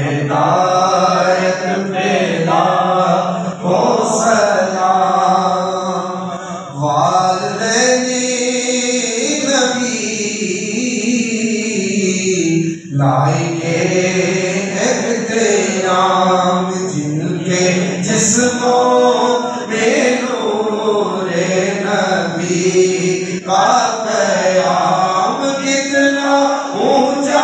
हिदायत पेला हो सलाम वालदैनी नबी लाए एहतराम जिनके जिस्मों में नूरे नबी का क़याम कितना ऊंचा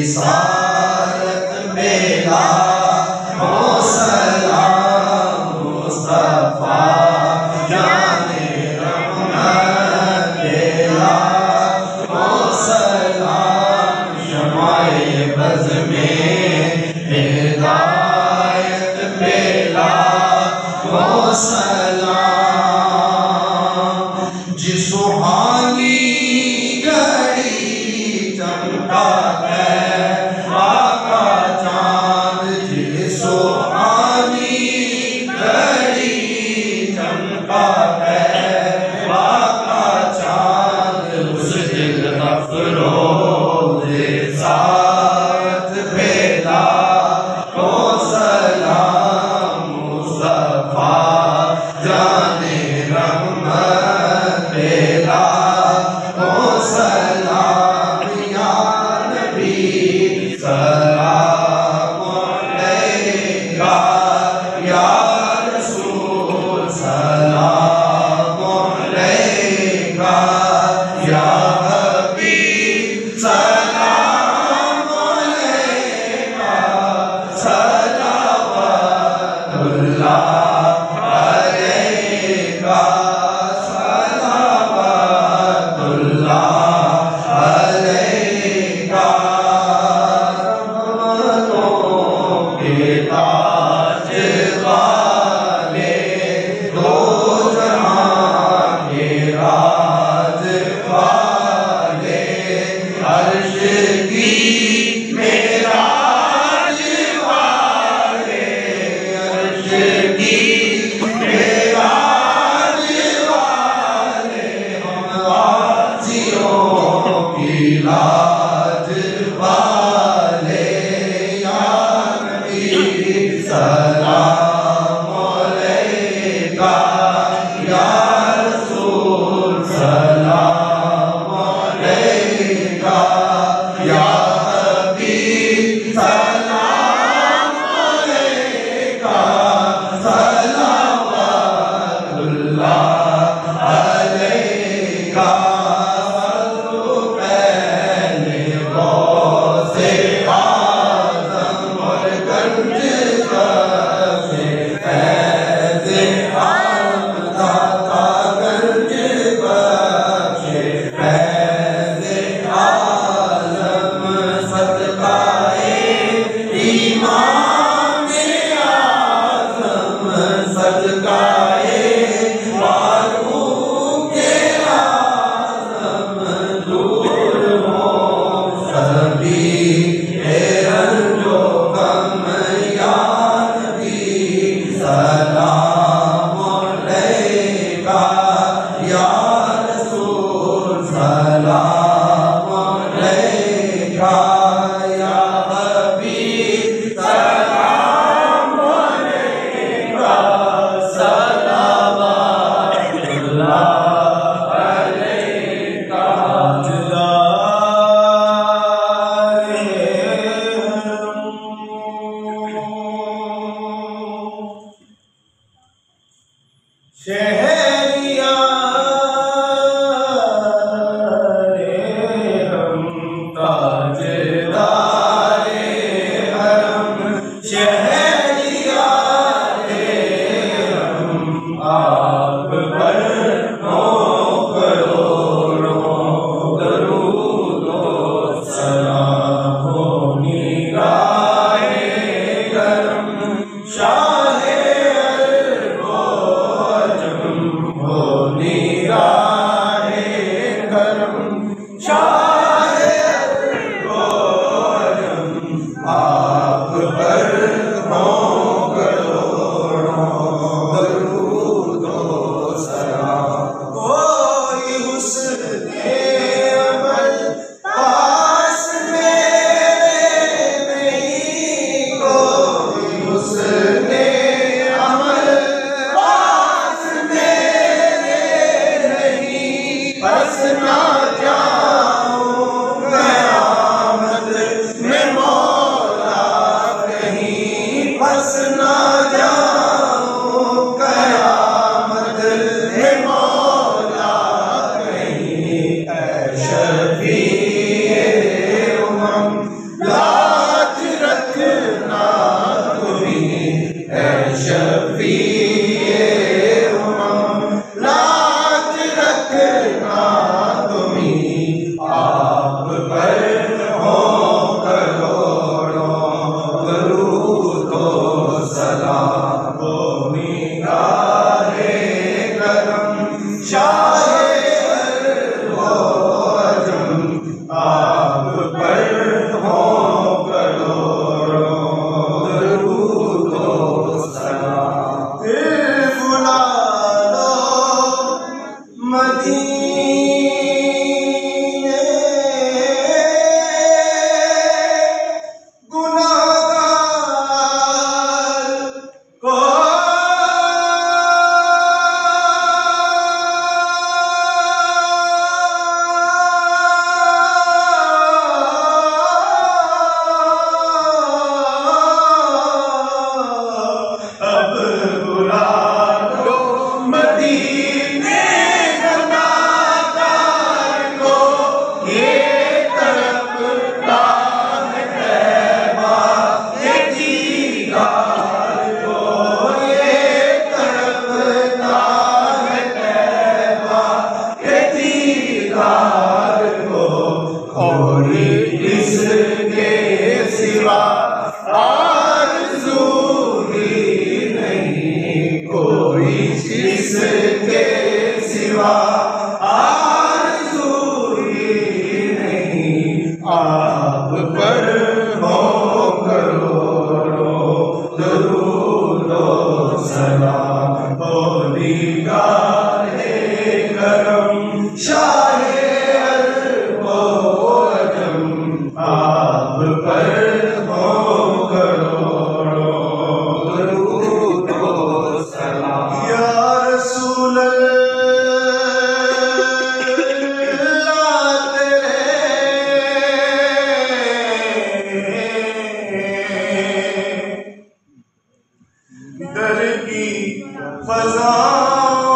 रिसालत बेला हो सलाम मुस्तफा जाने रहमत बेला हो सलाम शमाए बज़ में हिदायत बेला हो सलाम जिस सुहानी घड़ी चमका लाज वाले या नबी सलाम अलैका या रसूल सलाम अलैका या हबीब सलाम अलैका सलावतुल्लाह अलैका शफीए उमम लाज रखना तुम्हीं है शफीए उमम लाज रखना तुम्हीं आप पर हो करोड़ों दरूद व सलाम ओ निगाहे करम शाहे आप पर हो करोड़ों दरूद व सलाम। फिर बुला लो मदीने गुनाहगार को अब बुला लो मदीने गुनाहगार को, ये तड़पता है तैबा के दीदार को, ये तड़पता है तैबा के दीदार को। और इसके सिवा आरज़ू ही नहीं, कोई इसके सिवा आरज़ू ही नहीं। आप पर हो करोड़ों दरूद व सलाम ओ निगाहे करम शाहे अरब व अजम। आप पर हो करोड़ों दरूद व सलाम। या रसूल अल्लाह तेरे दर की फ़ज़ाओं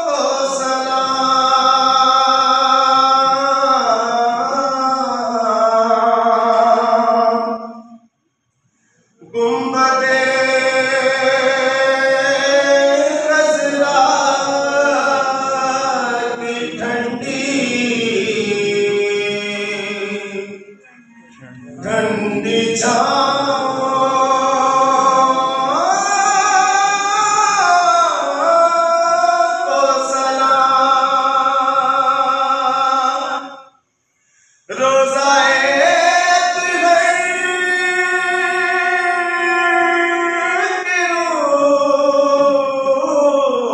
को सलाम। गुंबदे ख़ज़रा की ठंडी छाँव को सलाम। रोज़ाए तुहर के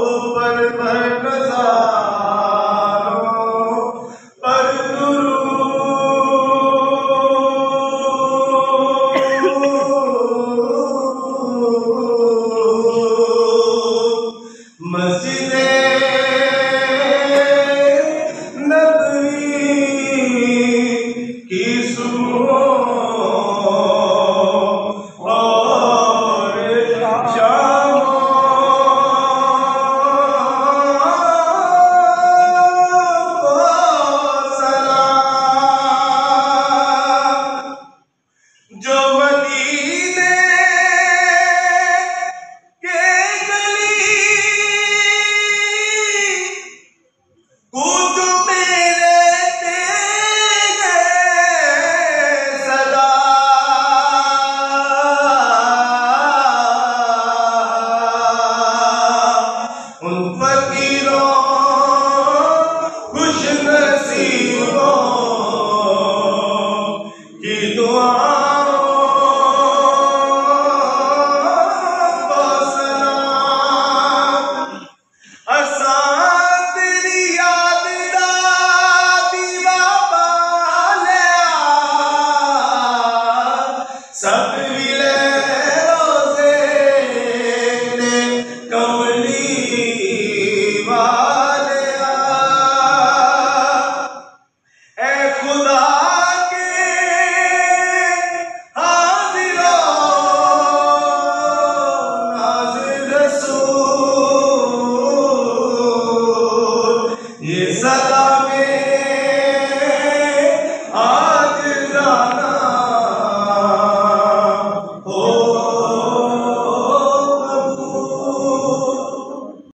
ऊपर पर नज़ारों पर मस्जिदे नबवी की सुबह और शाम को सलाम। जो मदीने के गली कूद मेरे तेरे सदा, उन फकीरों खुश नसीबों की दुआओं को सलाम। असां तेरी याद दा दीवा ले सब विले रोज़े ने कमली वा